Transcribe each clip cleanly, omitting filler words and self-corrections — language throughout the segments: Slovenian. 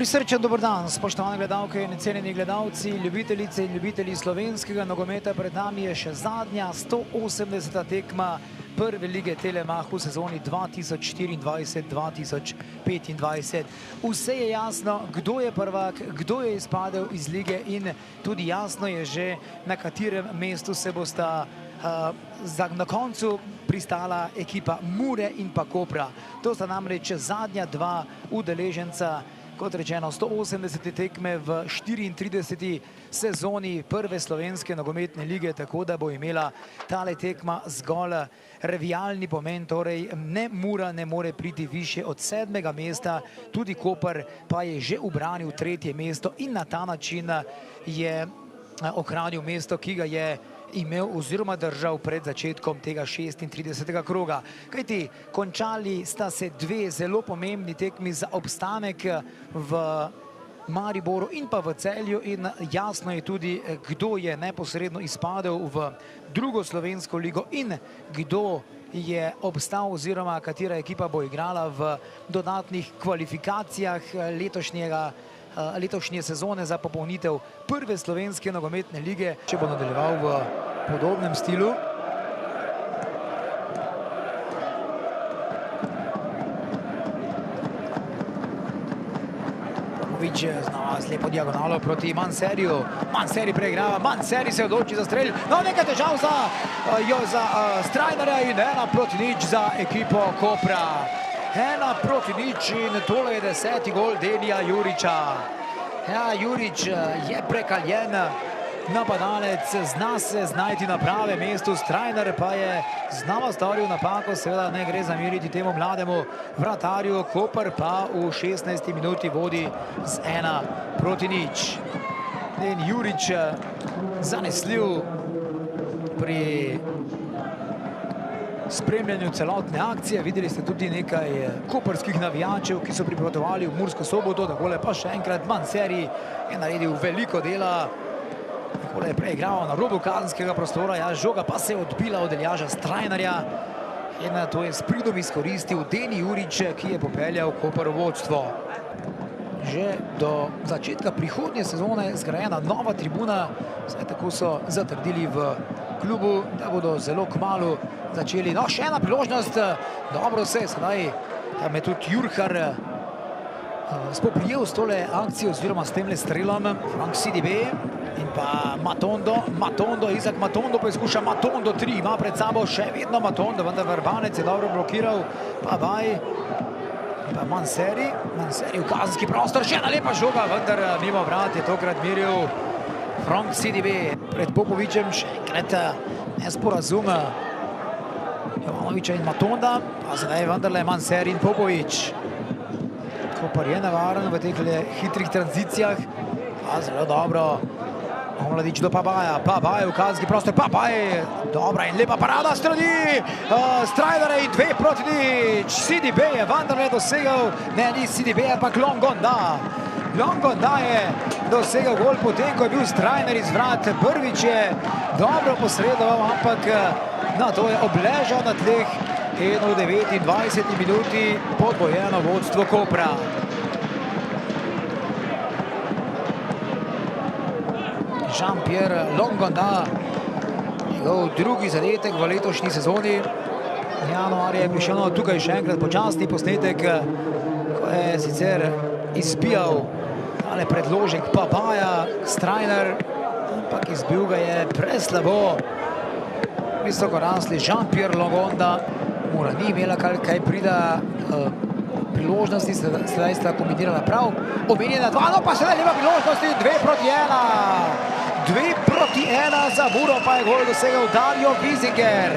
Prisrčen dober dan, spoštovane gledalke in cenjeni gledalci, ljubitelice in ljubitelji slovenskega nogometa. Pred nami je še zadnja 180. tekma prve lige Telemach v sezoni 2024-2025. Vse je jasno, kdo je prvak, kdo je izpadel iz lige in tudi jasno je že, na katerem mestu se bosta na koncu pristala ekipa Mure in pa Kopra. To sta namreč zadnja dva udeleženca, kot rečeno, 180. tekme v 34. sezoni prve slovenske nogometne lige, tako da bo imela tale tekma zgolj revijalni pomen, torej ne Mura ne more priti više od 7. mesta, tudi Koper pa je že ubranil 3. mesto in na ta način je ohranil mesto, ki ga je imel oziroma držal pred začetkom tega 36. kroga. Kajti končali sta se dve zelo pomembni tekmi za obstanek v Mariboru in pa v Celju in jasno je tudi, kdo je neposredno izpadel v drugo slovensko ligo in kdo je obstal oziroma katera ekipa bo igrala v dodatnih kvalifikacijah letošnje sezone za popolnitev prve slovenske nogometne lige. Če bo nadaljeval v podobnem stilu. Popovič znova z lepo diagonalo proti Manseriju. Manseri preigrava, Manseri se odloči za strelj. No, nekaj težav za Strajnarja in 1:0 za ekipo Kopra. 1:0 in tole je 10. gol Denija Juriča. Ja, Jurič je prekaljen napadalec, zna se znajti na pravem mestu, Strajnar pa je znova storil napako, seveda ne gre zameriti temu mlademu vratarju, Koper pa v 16. minuti vodi z 1:0. In Jurič zanesljiv pri spremljanju celotne akcije. Videli ste tudi nekaj koperskih navijačev, ki so pripotovali v Mursko Soboto, takole pa še enkrat Manseri je naredil veliko dela. Takole je preigral na robu kazenskega prostora, ja, žoga pa se je odbila od Eljaža Strajnarja in to je s pridom izkoristil Deni Jurič, ki je popeljal Koper v vodstvo. Že do začetka prihodnje sezone zgrajena nova tribuna, vsaj tako so zatrdili v klubu, da bodo zelo kmalu začeli. No, še ena priložnost, dobro se je sedaj med tudi Jurhar spoprijel s tole akcijo oziroma s temle strelom. Frank Sidibe in pa Matondo, Izak Matondo poizkuša, Matondo 3 ima pred sabo še vedno Matondo, vendar Vrbanec je dobro blokiral, pa Baj, pa Manseri v kazenski prostor, še ena lepa žoga, vendar mimo vrat je tokrat meril Frank Sidibe. Pred Popovičem še enkrat nesporazum Jovanoviča in Matonda, pa zdaj vendarle Manseri in Popovič. Koper je nevaren v teh hitrih tranzicijah, pa zelo dobro Omladič do Pabaja, Pabaj v kazenski prostor, Pabaj, dobra in lepa parada strani Strajnarja in 2:0. Sidibe je vendarle dosegal, ne, ni Sidibe, ampak Longonda. Longonda je dosegal gol potem, ko je bil Strajnar iz vrat. Prvič je dobro posredoval, ampak na to je obležal na tleh in v 29. minuti podvojeno vodstvo Kopra. Jean-Pierre Longonda, njegov drugi zadetek v letošnji sezoni. Januarja je prišel tukaj še enkrat počasni posnetek, ko je sicer izpijal tale predložek Pabaja, Strajnar, ampak izbil ga je preslabo. Visokorasli Jean-Pierre Longonda, Mura ni imela kaj prida priložnosti, sedaj sta kombinirala prav. Omenjena 2, no pa sedaj lepa priložnosti, 2:1. 2:1 za Muro, pa je gol dosegal Dario Wiesinger.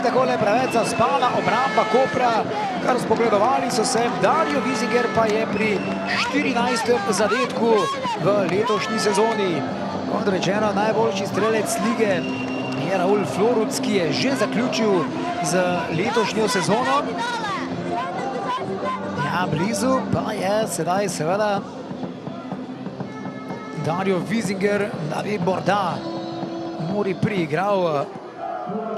Takole preveč zaspala obramba Kopra, kar spogledovali so se. Dario Wiesinger pa je pri 14. zadetku v letošnji sezoni. Kot rečeno, najboljši strelec lige je Raul Floruc, ki je že zaključil z letošnjo sezono. Ja, blizu pa je sedaj seveda Dario Wiesinger, da bi morda Muri priigral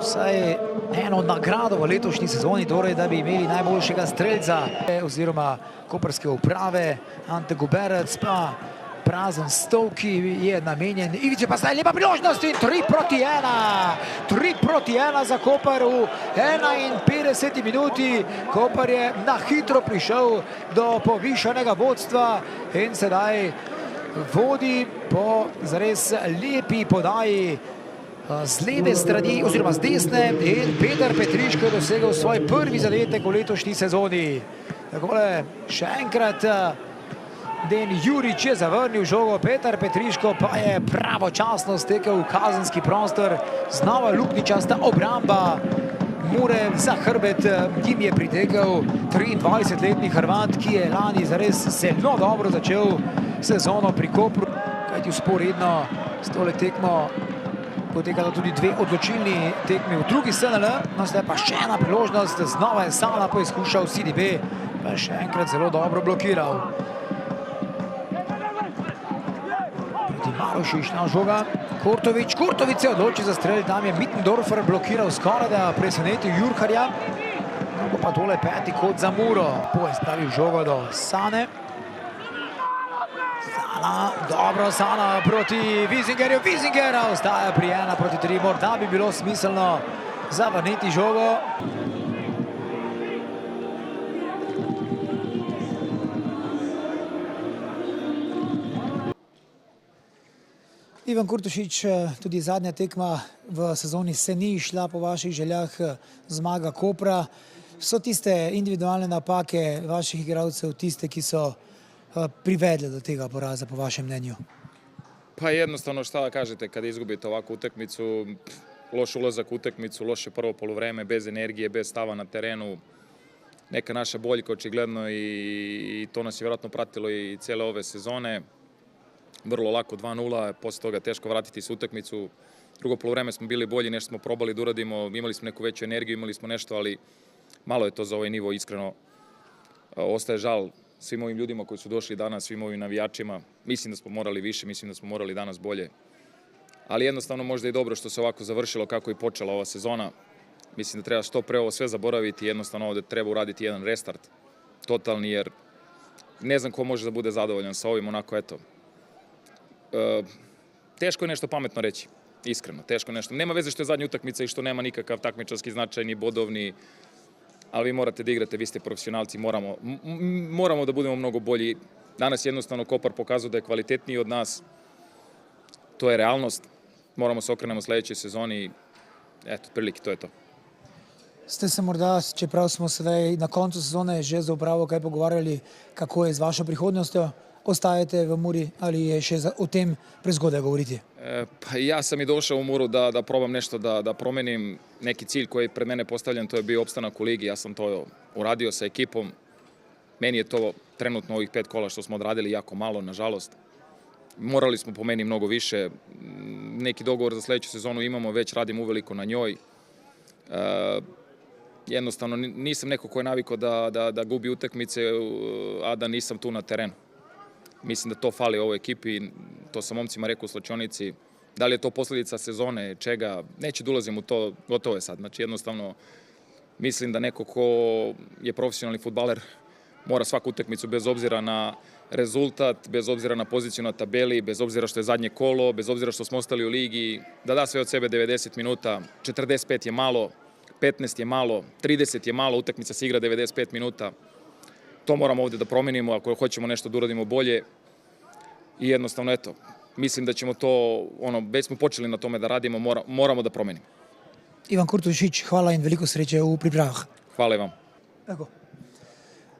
vsaj eno nagrado v letošnji sezoni, torej da bi imeli najboljšega streljca oziroma koprske uprave. Ante Guberec pa prazen stol, ki je namenjen Ivici, pa zdaj lepa priložnost in 3-1. 3-1 za Koper v 51 minuti. Koper je na hitro prišel do povišanega vodstva in sedaj vodi po zares lepi podaji z leve strani oziroma z desne in Petar Petriško je dosegel svoj prvi zadetek v letošnji sezoni. Takole še enkrat Den Jurič je zavrnil žogo, Petar Petriško pa je pravočasno stekel v kazenski prostor. Znova luknjičasta obramba Mure za hrbet jim je pritekel 23-letni Hrvat, ki je lani zares zelo dobro začel sezono pri Kopru, kajti vzporedno s tole tekmo potekala tudi dve odločilni tekmi v drugi SNL. No, zdaj pa še ena priložnost, znova je Sala poizkušal, CDB pa je še enkrat zelo dobro blokiral. Marošič na žoga, Kurtovič se odloči za strelj, tam je Mittendorfer blokiral skoraj, da presenetil Jurharja. No, bo pa tole peti kot za Muro. Postavil žogo do Sane. Sala, dobro Sala proti Wisingerju, Wisingera ostaja pri 1-3, morda bi bilo smiselno zavrniti žogo. Ivan Kurtošič, tudi zadnja tekma v sezoni se ni išla po vaših željah, zmaga Kopra. So tiste individualne napake vaših igralcev tiste, ki so privedle do tega poraza po vašem mnenju? Pa jednostavno šta da kažete kada izgubite ovakvu utakmicu, loš ulazak u utakmicu, loše prvo poluvreme, bez energije, bez stava na terenu. Neka naša boljka očigledno i to nas je vjerojatno pratilo i cijele ove sezone. Vrlo lako 2-0, posle toga teško vratiti se utakmicu. Drugo poluvreme smo bili bolji, nešto smo probali da uradimo, imali smo neku veću energiju, imali smo nešto, ali malo je to za ovaj nivo, iskreno. Ostaje žal svim ovim ljudima koji su došli danas, svim ovim navijačima. Mislim da smo morali više, mislim da smo morali danas bolje. Ali jednostavno možda i dobro što se ovako završilo kako je počela ova sezona. Mislim da treba što pre ovo sve zaboraviti, jednostavno ovde treba uraditi jedan restart totalni, jer ne znam ko može da bude zadovoljan sa ovim, onako eto. Teško je nešto pametno reći, iskreno, teško nešto. Nema veze što je zadnja utakmica i što nema nikakav takmičarski značaj, ni bodovni, ali vi morate da igrate, vi ste profesionalci, moramo da budemo mnogo bolji. Danas jednostavno Kopar pokazuje da je kvalitetniji od nas, to je realnost, moramo se okrenemo sljedećoj sezoni i eto, prilike, to je to. Ste se morda, čeprav smo sedaj na koncu sezone že za upravo kaj pogovarjali, kako je z vašo prihodnostjo? Ostajete v Muri ali je še o tem prezgodaj govoriti? Pa ja sam i došao u Muru da probam nešto da promenim. Neki cilj koji je pred mene postavljen, to je bio opstanak u ligi. Ja sam to uradio sa ekipom. Meni je to trenutno ovih 5 kola što smo odradili jako malo, nažalost. Morali smo po meni mnogo više. Neki dogovor za sljedeću sezonu imamo, već radim uveliko na njoj. Jednostavno nisam neko ko je navikao da gubi utakmice, a da nisam tu na terenu. Mislim da to fali ovoj ekipi, to sam momcima rekao u slačionici. Da li je to posljedica sezone, čega, neću da ulazim u to, gotovo je sad. Znači jednostavno mislim da neko ko je profesionalni fudbaler mora svaku utakmicu bez obzira na rezultat, bez obzira na poziciju na tabeli, bez obzira što je zadnje kolo, bez obzira što smo ostali u ligi, da sve od sebe 90 minuta, 45 je malo, 15 je malo, 30 je malo, utakmica se igra 95 minuta. To moramo ovdje da promenimo ako hoćemo nešto da uradimo bolje i jednostavno eto, mislim da ćemo to, već smo počeli na tome da radimo, moramo da promenimo. Ivan Kurtošič, hvala in veliko sreče v pripravah. Hvala i vam. Tako.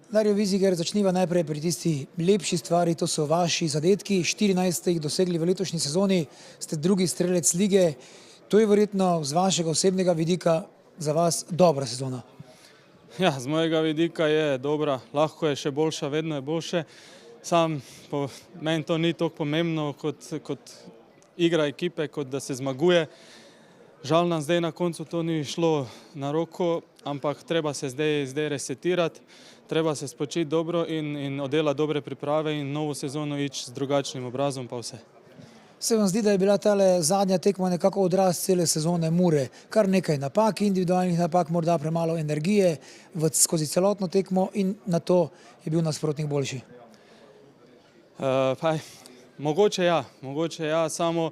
Dario Wiesinger, začniva najprej pri tisti lepši stvari, to so vaši zadetki, 14 ste jih dosegli v letošnji sezoni, ste drugi strelec lige, to je verjetno z vašega osebnega vidika za vas dobra sezona. Ja, z mojega vidika je dobra, lahko je še boljša, vedno je boljše. Sam, meni to ni toliko pomembno kot igra ekipe, kot da se zmaguje. Žal nam zdaj na koncu to ni šlo na roko, ampak treba se zdaj resetirati, treba se spočiti dobro in oddelati dobre priprave in novo sezono ići s drugačnim obrazom pa vse. Se vam zdi, da je bila tale zadnja tekma nekako odraz cele sezone Mure? Kar nekaj napak, individualnih napak, morda premalo energije skozi celotno tekmo in na to je bil nasprotnik boljši. Mogoče ja, samo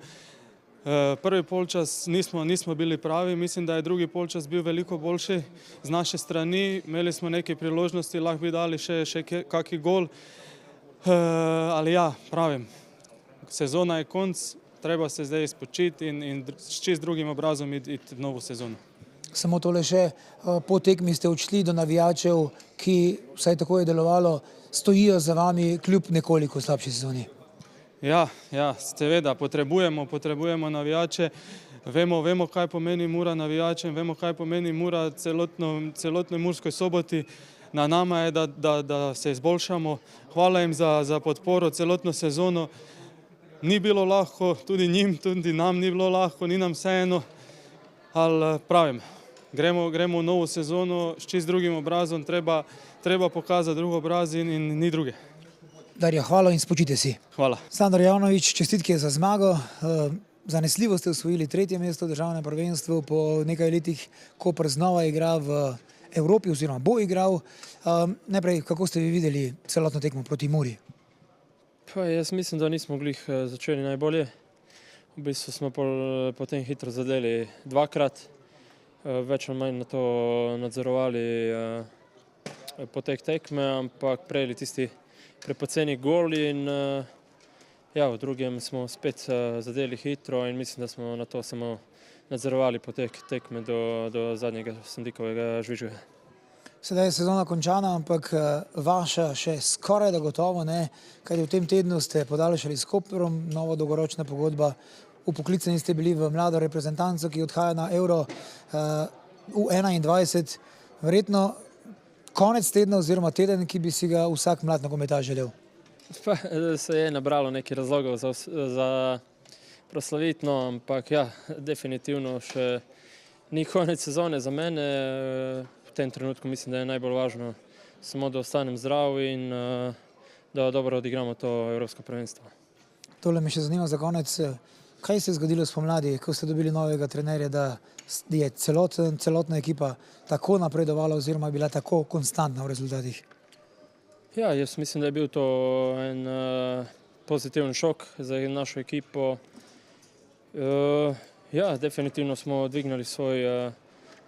prvi polčas nismo bili pravi, mislim, da je drugi polčas bil veliko boljši z naše strani, imeli smo neke priložnosti, lahko bi dali še kaki gol, ali ja, pravim, sezona je konc, treba se zdaj spočiti in s čist drugim obrazom iti v novo sezono. Samo tole še, po tekmi ste odšli do navijačev, ki, vsaj tako je delovalo, stojijo za vami kljub nekoliko slabši sezoni. Ja, seveda, potrebujemo navijače, vemo, kaj pomeni Mura navijačem, vemo, kaj pomeni Mura celotnoj Murskoj Soboti. Na nama je, da se izboljšamo. Hvala jim za podporo celotno sezono. Ni bilo lahko, tudi njim, tudi nam ni bilo lahko, ni nam vseeno, ali pravim, gremo v novo sezono s čist drugim obrazom, treba pokazati drug obraz in ni druge. Darja, hvala in spočite si. Hvala. Sandor Javnović, čestitke za zmago. Zanesljivo ste osvojili 3. mesto v državnem prvenstvu, po nekaj letih Koper znova igra v Evropi oziroma bo igral. Najprej, kako ste vi videli celotno tekmo proti Muri? Jaz mislim, da nismo glih začeli najbolje. V bistvu smo potem hitro zadeli dvakrat, več ali manj na to nadzorovali potek tekme, ampak prejeli tisti prepoceni gol in v drugem smo spet zadeli hitro in mislim, da smo na to samo nadzorovali potek tekme do zadnjega sodnikovega žvižga. Sedaj je sezona končana, ampak vaša še skoraj da gotovo ne, kajti v tem tednu ste podaljšali s Koperom, nova dolgoročna pogodba, vpoklicani ste bili v mlado reprezentanco, ki odhaja na Euro U21. Verjetno konec tedna oziroma teden, ki bi si ga vsak mlad nogometaš želel. Se je nabralo nekaj razlogov za proslaviti, ampak definitivno še ni konec sezone za mene. V tem trenutku mislim, da je najbolj važno samo, da ostanem zdrav in da dobro odigramo to evropsko prvenstvo. Tole me še zanima za konec. Kaj se je zgodilo spomladi, ko ste dobili novega trenerja, da je celotna ekipa tako napredovala oziroma bila tako konstantna v rezultatih? Jaz mislim, da je bil to en pozitiven šok za našo ekipo. Definitivno smo dvignili svoj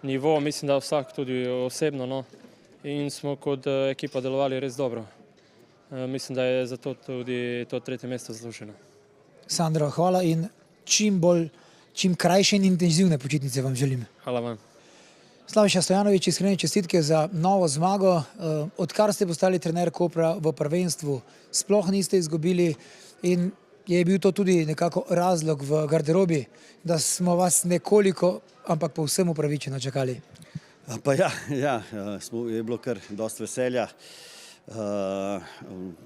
nivo, mislim, da vsak tudi osebno, in smo kot ekipa delovali res dobro. Mislim, da je zato tudi to 3. mesto zasluženo. Sandro, hvala in čim krajše in intenzivne počitnice vam želim. Hvala vam. Slaviša Stojanović, iskrene čestitke za novo zmago. Odkar ste postali trener Kopra v prvenstvu, sploh niste izgubili in je bil to tudi nekako razlog v garderobi, da smo vas nekoliko, ampak povsem upravičeno čakali. Je bilo kar dosti veselja,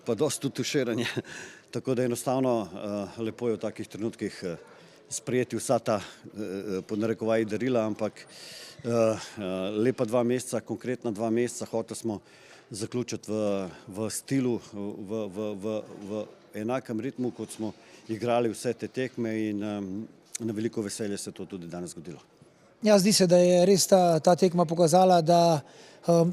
pa dosti tuširanja, tako da enostavno lepo je v takih trenutkih sprejeti vsa ta pod narekovaji darila, ampak lepa 2 meseca, konkretna 2 meseca, hoteli smo zaključiti v stilu, v enakem ritmu, kot smo igrali vse te tekme in na veliko veselje se to tudi danes zgodilo. Zdi se, da je res ta tekma pokazala, da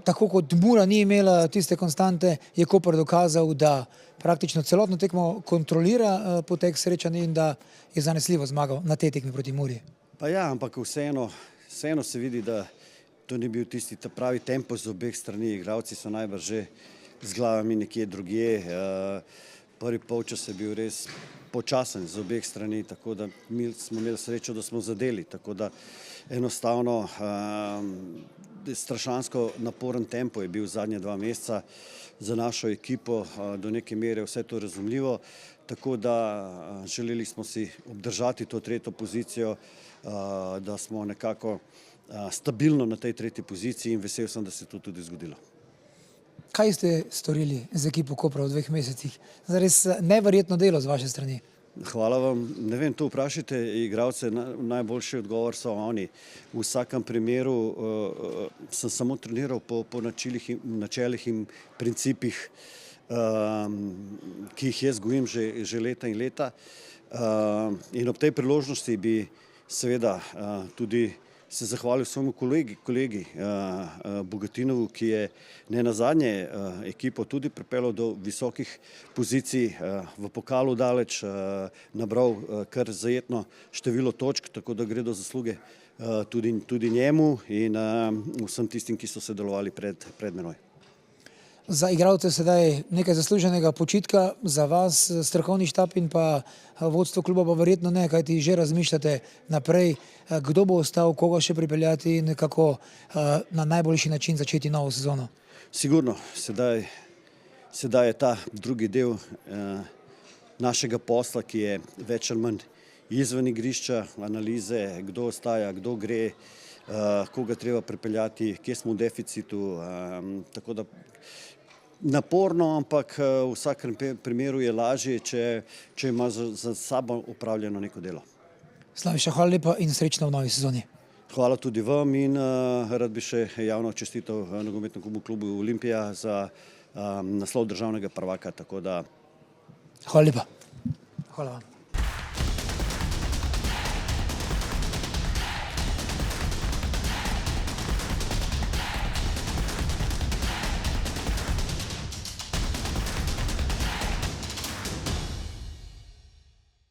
tako kot Mura ni imela tiste konstante, je Koper dokazal, da praktično celotno tekmo kontrolira potek srečanja in da je zanesljivo zmagal na tej tekmi proti Muri. Ampak vseeno se vidi, da to ni bil tisti pravi tempo z obeh strani. Igralci so najbrž že z glavami nekje drugje. Prvi polčas je bil res počasen z obeh strani, tako da mi smo imeli srečo, da smo zadeli. Tako da enostavno strašansko naporen tempo je bil zadnje 2 meseca za našo ekipo, do neke mere vse to razumljivo. Tako da želeli smo si obdržati to 3. pozicijo, da smo nekako stabilno na tej 3. poziciji in vesel sem, da se to tudi zgodilo. Kaj ste storili z ekipo Kopra v 2 mesecih? Zares neverjetno delo z vaše strani. Hvala vam. Ne vem, to vprašajte igralce, najboljši odgovor so oni. V vsakem primeru sem samo treniral po načelih in principih, ki jih jaz gojim že leta in leta. In ob tej priložnosti bi seveda tudi se zahvalil svojemu kolegi Bogatinovu, ki je ne nazadnje ekipo tudi pripeljal do visokih pozicij v pokalu daleč, nabral kar zajetno število točk, tako da gredo zasluge tudi njemu in vsem tistim, ki so sodelovali pred menoj. Za igralce sedaj nekaj zasluženega počitka, za vas strokovni štab in pa vodstvo kluba pa verjetno ne, kajti že razmišljate naprej, kdo bo ostal, koga še pripeljati in kako na najboljši način začeti novo sezono. Sigurno, sedaj je ta drugi del našega posla, ki je več ali manj izven igrišča, analize, kdo ostaja, kdo gre, koga treba pripeljati, kje smo v deficitu, tako da naporno, ampak v vsakem primeru je lažje, če ima za sabo opravljeno neko delo. Slaviša, hvala lepa in srečno v novi sezoni. Hvala tudi vam in rad bi še javno čestital nogometnemu klubu Olimpija za naslov državnega prvaka, tako da. Hvala lepa. Hvala vam.